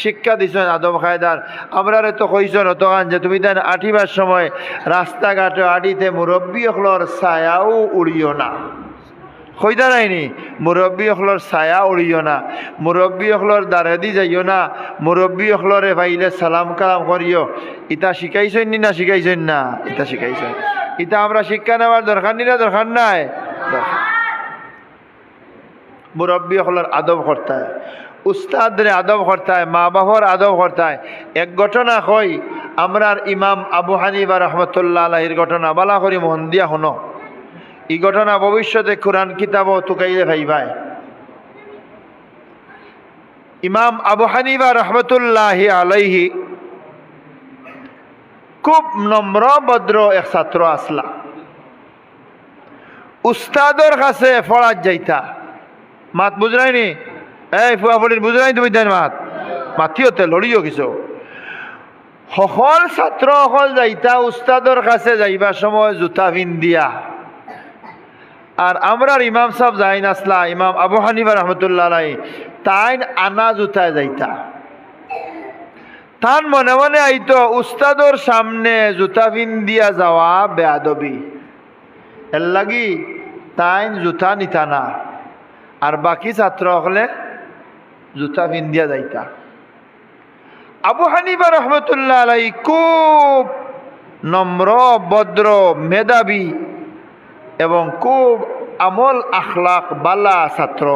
শিক্ষা দিছেন আদব কায়দার। আমরারে তো কইছেন অতখান যে তুমি তাই আঠিবার সময় রাস্তাঘাটে আডিতে মুরব্বী হলর ছায়াও উড়িও না। কইতা নাইনি মুরব্বী হলর ছায়া উড়িও না, মুরব্বী হলর দ্বারে দি যাইও না, মুরব্বী হলরে ভাইলে সালাম কালাম করিও। ইটা শিখাইছেন নি না শিখাইছেন না? ইটা শিখাইছেন। ইটা আমরা শিক্ষা নেওয়ার দরকার নি না দরকার নাই? মুরব্বী হলর আদব করতে হয়, উস্তাদরে আদব করতে হয়, মা বাবার আদব করতে হয়। এক ঘটনা কই আমরার ইমাম আবু হানিফা রহমতুল্লাহ আলাইহির ঘটনা বালা করি মন দিয়া শুনো। এই ঘটনা ভবিষ্যতে কোরআন কিতাবও তুকাইলে ভাইবাই। ইমাম আবু হানিফা রহমতুল্লাহ আলাইহি খুব নম্র ভদ্র এক ছাত্র আসলা। উস্তাদর কাছে ফরাজ যাইতা। মাত বুঝরাইনি? এই ফুয়াফলির বুঝরাই তুমি দেন মাত মাতিওতে লড়িও কিছু। সকল ছাত্র সকল যাইতা উস্তাদর কাছে যাইবার সময় জুতা পিন্দিয়া। আর আমরার ইমাম সাহেব যাইন আসলা ইমাম আবু হানিফা রহমতুল্লাহ আলাইহি, তাইন আনা জুতায় যাইতা। তান মনে মনে আইতো উস্তাদর সামনে জুতা পিন্দিয়া যাওয়া বেয়াদবি, এর লাগি তাইন জুতা নিতা না। আর বাকি ছাত্র হলে জুতা পিন্দিয়া যাইতা। আবু হানিফা রহমতুল্লাহ আলাইহি খুব নম্র ভদ্র মেধাবী এবং খুব আমল আখলাক বালা ছাত্র।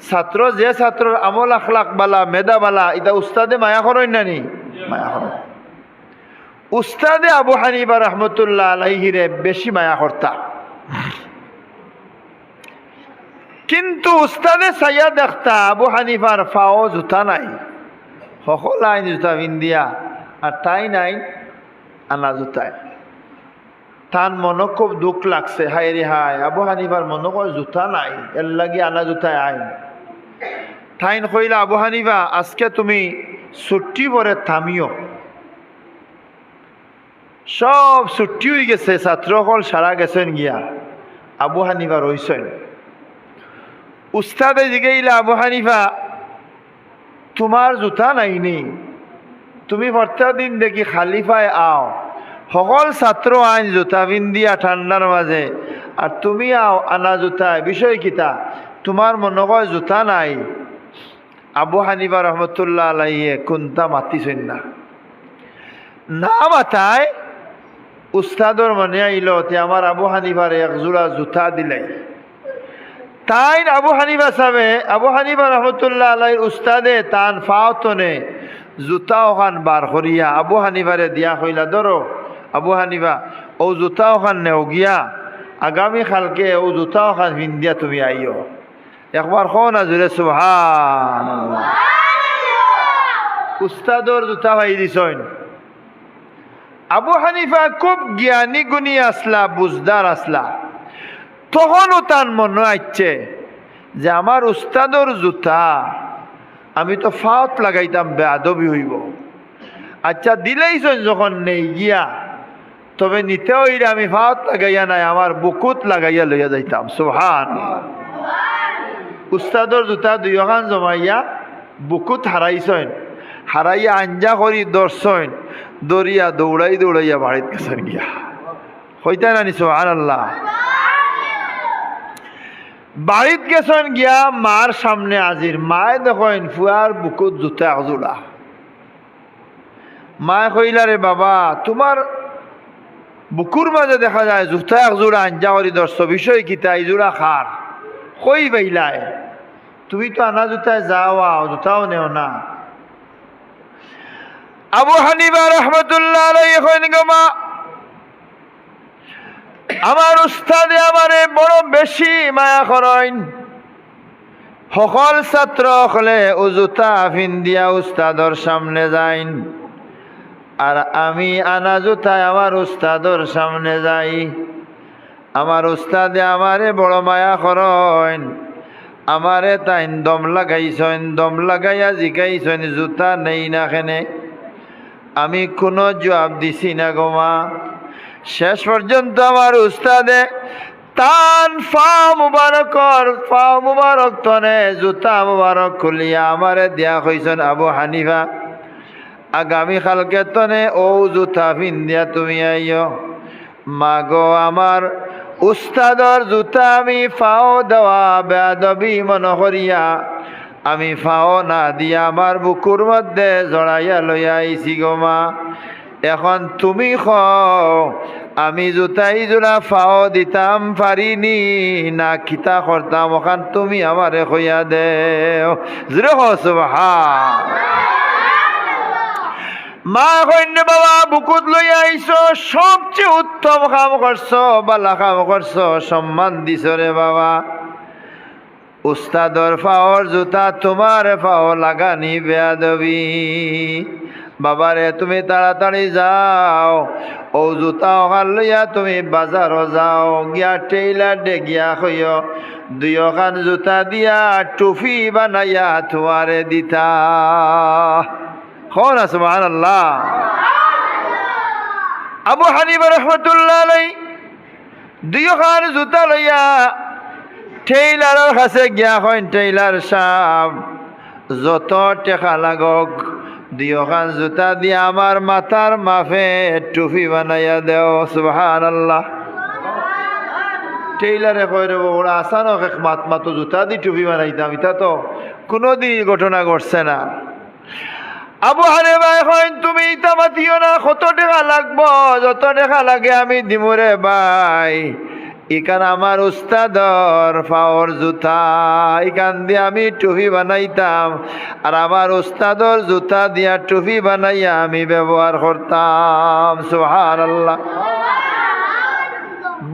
ছাত্র যে ছাত্রর আমল আখলাক বালা মেধা বালা এটা উস্তাদে মায়া করেন নানি? মায়া করেন। উস্তাদে আবু হানিফা রহমতুল্লাহ আলাইহিরে বেশি মায়া করতা। কিন্তু উস্তাদে চাইয়া দেখতা আবু হানিফার ফাও জুতা নাই, সকল আইন জুতা পিন্দিয়া, আর তাই নাই আনা জুতায়। তার মনে খুব দুঃখ লাগছে, হায় রে হায় আবু হানিফার মনে কয় জুতা নাই, এর লাগি আনা জুতায় আইন। তাইন কইলা আবু হানিফা আজকে তুমি ছুটি পরে থামিও। সব ছুটি হয়ে গেছে, ছাত্রসকল সারা গেছেন গিয়া, আবু হানিফা রইছেন। উস্তাদে জিগাইলা আবু হানিফা তোমার জুতা নাইনি, তুমি প্রত্যেকদিন দেখি খালি পায়ে আও, সকল ছাত্র আইন জুতা পিন্দিয়া ঠান্ডার মাঝে, আর তুমি আও আনা জুতায়, বিষয় কিতা? তোমার মনে হয় জুতা নাই। আবু হানিফা রহমতুল্লাহ আলাইহি কোনটা মাতিছেন না, না মাতায় উস্তাদর মনে আইল তে আমার আবু হানিফার এক জোড়া জুতা দিলাই। তাই আবু হানিফা সাহেবে আবু হানিফা রহমতুল্লাহ আলাইহির উস্তাদে তান ফাওতনে জুতা ওখান বার করিয়া আবু হানিফারে দিয়া কইলা ধরো আবু হানিফা ও জুতা ওখান নেও গিয়া আগামী কালকে ও জুতা ওখান পিন্দিয়া তুমি আইও। একবার কও না জোরে সুবহানাল্লাহ। উস্তাদর জুতা ভাই দিছেন। আবু হানিফা খুব জ্ঞানী গুণী আসলা, বুঝদার আসলা। তখনও তার মনে আসছে যে আমার উস্তাদর জুতা আমি তো ফাওত লাগাইতাম, বেয়াদবি হইব। আচ্ছা দিলেইছেন যখন নেই গিয়া, তবে নিতে হইলে আমি ফাওত লাগাইয়া নাই, আমার বুকুত লাগাইয়া লইয়া যাইতাম। সুবহানাল্লাহ। উস্তাদর জুতা দুইখান জমাইয়া বুকুত হারাইছেন, হারাইয়া আঞ্জা করি দর্শন দরিয়া দৌড়াই দৌড়াইয়া বাড়িত গেছেন গিয়া। হইতা নানি? সুবহানাল্লাহ। বাড়িত গেছেন গিয়া মার সামনে আজির। মায়ে দেখেন ফুয়ার বুকুত জুতা একজোড়া। মায়ে কইলা রে বাবা তোমার বুকুর মাঝে দেখা যায় জুতা একজোড়া আঞ্জা করি দর্শ, বিষয় কিতা? এই জোড়া খার কই বাইলায়? তুমি তো আনা জুতায় যাওয়া, জুতাও নেও না। আবু হানিফা রহমতুল্লাহ আলাইহি কইন গো মা, আমার উস্তাদে আমারে বড় বেশি মায়া করেন। সকল ছাত্র হলে ও জুতা পিন্দিয়া উস্তাদর সামনে যাইন, আর আমি আনা জুতায় আমার উস্তাদর সামনে যাই। আমার উস্তাদে আমারে বড় মায়া করেন। আমারে তাইন দম লাগাইছেন, দম লাগাইয়া জিগাইছেন জুতা নেই না কেনে। আমি কোনো জবাব দিছি না গো মা। শেষ পর্যন্ত আমার উস্তাদে তান ফা মুবারক তনে জুতা মুবারক খুলিয়া আমারে দিয়া কইছেন আবু হানিফা আগামী কালকে তনে ও জুতা পিন্দিয়া তুমি আইও মাগো আমার উস্তাদর জুতা আমি ফাও দেওয়া বেয়াদবি মনে করিয়া আমি ফাও না দিয়া আমার বুকুর মধ্যে জড়াইয়া লইয়া আইছি গো মা এখন তুমি কও আমি জুতাই জোড়া ফাও দিতাম পারিনি না খিতা করতাম ওখান তুমি আমারে কইয়া দেও জোরে কও সুবহান মা কইন্য বাবা বুকুত লইয়া আইছো সবচেয়ে উত্তম কাম করছো বালা কাম করছো সম্মান দিছ রে বাবা উস্তাদর ফাওর জুতা তোমার ফাও লাগানি বেয়াদবি বাবারে তুমি তাড়াতাড়ি যাও ও জুতা ওখান লইয়া তুমি বাজারও যাও গিয়া টেইলার দে গিয়া কইও দুইখান জুতা দিয়া টুপি বানাইয়া তোমারে দিতা না সুবহানাল্লাহ আবু হানিফা রাহমাতুল্লাহ আলাইহি দুইখান জুতা লইয়া টেইলারের কাছে গিয়া কইন টেইলার সাহেব যত টাকা লাগক দুইখান জুতা দিয়া আমার মাথার মাফে টুপি বানাইয়া দেও সুবহানাল্লাহ টেইলারে কই রে ওরা আসানক এক মাতো জুতা দি টুপি বানাইতাম এটা তো কোনোদিন ঘটনা ঘটছে না আবু হানিফা কইন তুমি ইটা মাতিও না কত টাকা লাগবো যত টাকা লাগে আমি দিমুরে ভাই ইকান আমার উস্তাদর ফাওর জুতা ইকান দিয়ে আমি টুপি বানাইতাম আর আমার উস্তাদর জুতা দিয়া টুপি বানাইয়া আমি ব্যবহার করতাম সুবহানাল্লাহ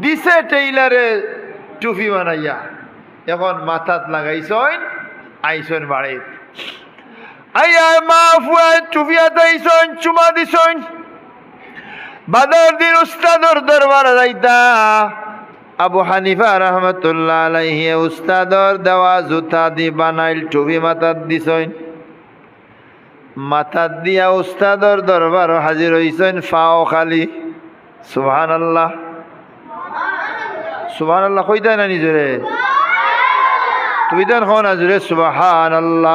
দিছে টেইলারে টুপি বানাইয়া এখন মাথাত লাগাইছইন আইছইন বাড়ি আইয়া মা ফুয়ায় টুপি আতাইছইন চুমা দিছইন বাদর দিন উস্তাদর দরবার যাইতা আবু হানিফা রহমতুল্লাহ আলাইহি উস্তাদর দেওয়া জুতা দি বানাইল টুপি মাথাত দিছইন মাথাত দিয়া উস্তাদর দরবার হাজির হইছইন ফাও খালি সুবহানাল্লাহ সুবহানাল্লাহ কইতা না নিজরে তুমি দেন হও না জুরে সুবহানাল্লাহ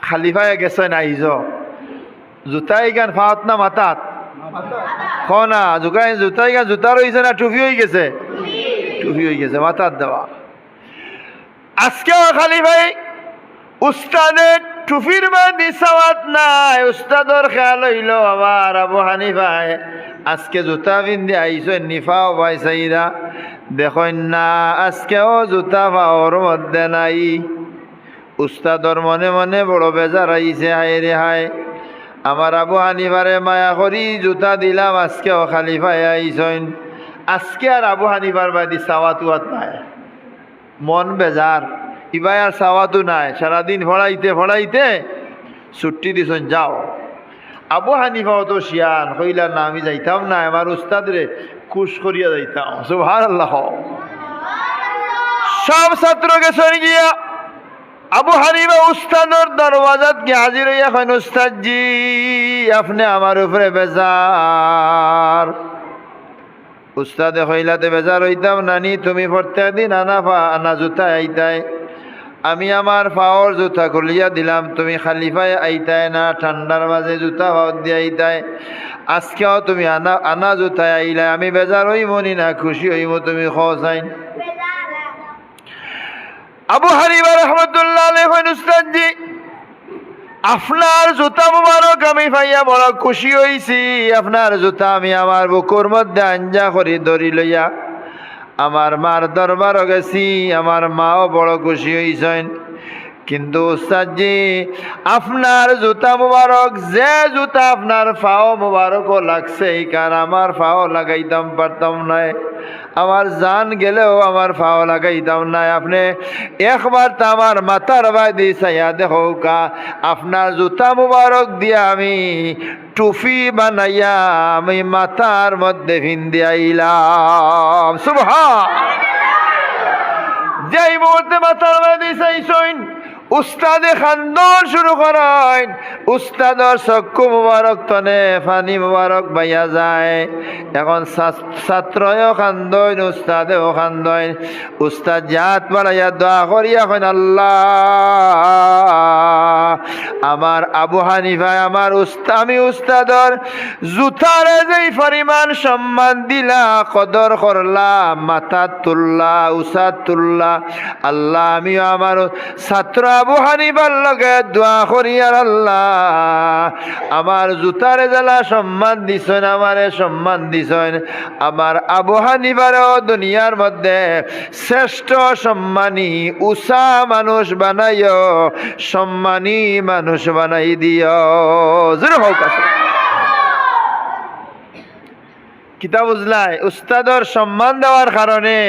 খালি পায়ে গেছইন আইজ জুতাই গান ফাওত না মাথাত না জুতাই গান জুতা রয়েছে না টুপি হয়ে গেছে টুপি হয়ে গেছে মাথার দেওয়া আজকেও খালি ভাই উস্তাদের টুপির বাদি সাওয়াত নাই উস্তাদর খেয়াল হইল আবার আবু হানিফায় আজকে জুতা পিন্ধি আইসেন নিফাও ভাই সাইরা দেখেন না আজকেও জুতা পাওয়ার মধ্যে নাই উস্তাদর মনে মনে বড় বেজার আইছে হায় রে হায় আমার আবু হানিফারে মায়া করি জুতা দিলাম আজকেও খালি পায়ে আইসেন আজকে আর আবু হানিফার বাদি সাওয়াতুয়াত নাই মন বেজার ইবাই আর সাওয়াতু নাই সারাদিন ফড়াইতে ছুটি দিছেন যাও আবু হানিফাও তো শিয়ান কইলা না আমি যাইতাম না আমার উস্তাদ রে খুশ করিয়া যাইতাম সুবহানাল্লাহ সব ছাত্র গেছেন গিয়া আবু হানিফা উস্তাদর দরওয়াজাত গিয়ে হাজির হইয়া কইন উস্তাদজি আপনি আমার উপরে বেজার উস্তাদে কইলাতে বেজার হইতাম নানি তুমি প্রত্যেক দিন আনা জুতা আইতাই আমি আমার পাওয়ার জুতা খুলিয়া দিলাম তুমি খালি পায়ে আইতাই না ঠান্ডার মাঝে জুতা পাওয়ার দিয়ে আইতাই আজকেও তুমি আনা জুতায় আইলাই আমি বেজার হইমনি না খুশি হইম তুমি খোঁজাইন আবু হানিফা রাহমাতুল্লাহ আলাইহি কইন উস্তাদজি আপনার জুতা মুবারক আমি পাইয়া বড় খুশি হইছি আপনার জুতা আমি আমার বুকুর মধ্যে আঞ্জা করি ধরি লইয়া আমার মার দরবার গেছি আমার মাও বড় খুশি হইছেন কিন্তু উস্তাদজি আপনার জুতা মুবারক যে জুতা আপনার পাও মুবারকও লাগছে এই কারণ আমার পাও লাগাইতাম পারতাম নাই আমার জান গেলেও আমার পাও লাগাইতাম নাই আপনি একবার তো আমার মাথার বাদি চাইয়া দেখো কা আপনার জুতা মুবারক দিয়া আমি টুপি বানাইয়া আমি মাথার মধ্যে ভিন্দি আইলাম সুবহান যেই মুহূর্তে মাথার বাদি চাইছইন উস্তাদে খান্দন শুরু করেন, উস্তাদর চক্ষু মুবারক তনে পানি মুবারক বাইয়া যায়। এখন ছাত্রও খান্দন, উস্তাদেও খান্দন। উস্তাদ জাত বাড়াইয়া দোয়া করিয়া কইন, আল্লাহ আমার আবু হানিফায় আমার আমি উস্তাদর জুতারে যেই পরিমাণ সম্মান দিলা, কদর করলা, মাথা তুললা, উসাদ তুললা, আল্লাহ আমিও আমার ছাত্র আবু হানিফার লগে দোয়া করি, আর আল্লাহ আমার জুতারে জ্বালা সম্মান দিছেন, আমারে সম্মান দিছেন, আমার আবু হানিফারও দুনিয়ার মধ্যে শ্রেষ্ঠ সম্মানী উষা মানুষ বানাইও, সম্মানী মানুষ বানাই দিও। জোরে হোক আছে কিতা বুঝলাই? উস্তাদর সম্মান দেওয়ার কারণে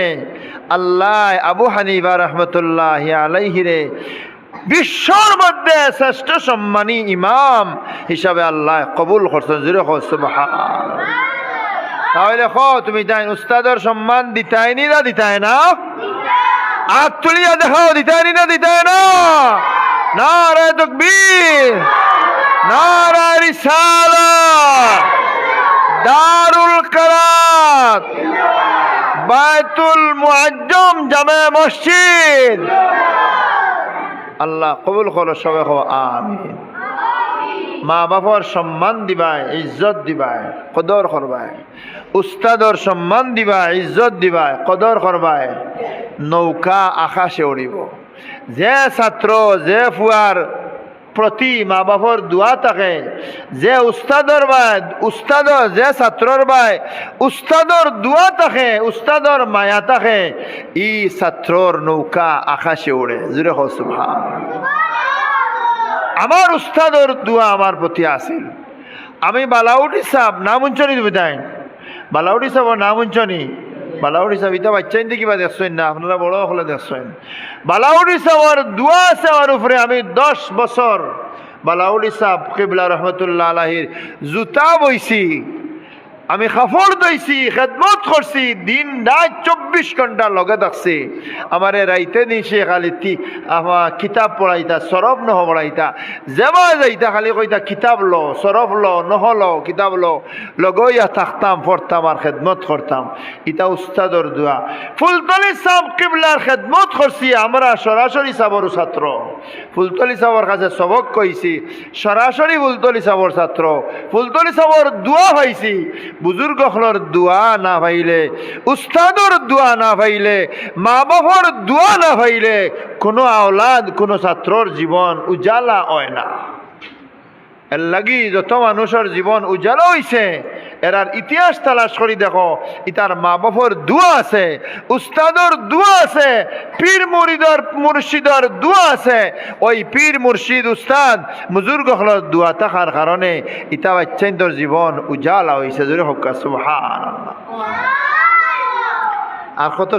আল্লাহ আবু হানিফা রহমতুল্লাহ আলাইহিরে বিশ্বর মধ্যে শ্রেষ্ঠ সম্মানী ইমাম হিসাবে আল্লাহ কবুল করছেন। জোরে হোক সুবহানাল্লাহ। তাহলে তুমি তাই উস্তাদর সম্মান দিতাইনি না দিতাই না? হাত তুলিয়া দেখাও, দিতাইনি না দিতাই না? নারে তাকবীর, নারে রিসালাত, দারুল কারাত, বাইতুল মুআজ্জম জামে মসজিদ। আল্লাহ কবুল করো, সবাই কও আমিন। মা বাবার সম্মান দিবাই, ইজ্জত দিবাই, কদর করবাই। উস্তাদর সম্মান দিবাই, ইজ্জত দিবাই, কদর করবাই। নৌকা আকাশে উড়িব। যে ছাত্র, যে ফুয়ার প্রতি মা বাবার দোয়া থাকে, যে উস্তাদর ভাই, উস্তাদর যে ছাত্রর ভাই উস্তাদর দোয়া থাকে, উস্তাদর মায়া থাকে, ই ছাত্রর নৌকা আকাশে উড়ে। জোরে হোক সুবহানাল্লাহ। আমার উস্তাদর দোয়া আমার প্রতি আছিল। আমি বালাউটি সাহ নাম উঞ্চনি বিদায়, বালাউটি সাহ নাম উঞ্চনি, বালাউটি সাহ ইতা বাচ্চাইন দেখি বা দেখছেন না, আপনারা বড় হলে দেখছেন। বালাউটি সাহর দোয়া আছে আমার উপরে। আমি 10 বছর বালাউটি সাহ কিবলা রহমতুল্লাহ আলাইহির জুতা বইছি, আমি কাপড় দইছি, খেদমত করছি, দিন রাত 24 ঘন্টা লগে থাকছি। আমারে রাইতে নিশে খালি আমার কিতাব পড়াইতা, সরফ নহ পড়াইতা, যেবা যাইতা খালি কইতা কিতাব লো, সরফ লো, নহল কিতাব লো, লগইয়া থাকতাম, পড়তাম আর খেদমত করতাম। ইতা উস্তাদর দোয়া। ফুলতলি সাহ কিবলার খেদমত করছি আমরা, সরাসরি সাবর ছাত্র। ফুলতলি সাহর কাছে সবক কইছি, সরাসরি ফুলতলি সাহর ছাত্র। ফুলতলি সাহর দোয়া পাইছি। বুজুর্গ হলর দোয়া না পাইলে, উস্তাদর দোয়া না পাইলে, মা বাবার দোয়া না পাইলে কোনো আওলাদ, কোনো ছাত্রর জীবন উজালা হয় না। এর লাগি যত মানুষের জীবন উজালা হইছে, এরার ইতিহাস তালাশ করি দেখো, ইতার মা বাবার দোয়া আছে, উস্তাদর দোয়া আছে, পীর মুরিদর মুর্শিদর দোয়া আছে। ওই পীর মুর্শিদ উস্তাদ বুজুর্গ হলর দোয়া থাকার কারণে ইতা বাচ্চাইন্তর জীবন উজালা হইছে। জোরে হোক সুবহানাল্লাহ। আর কত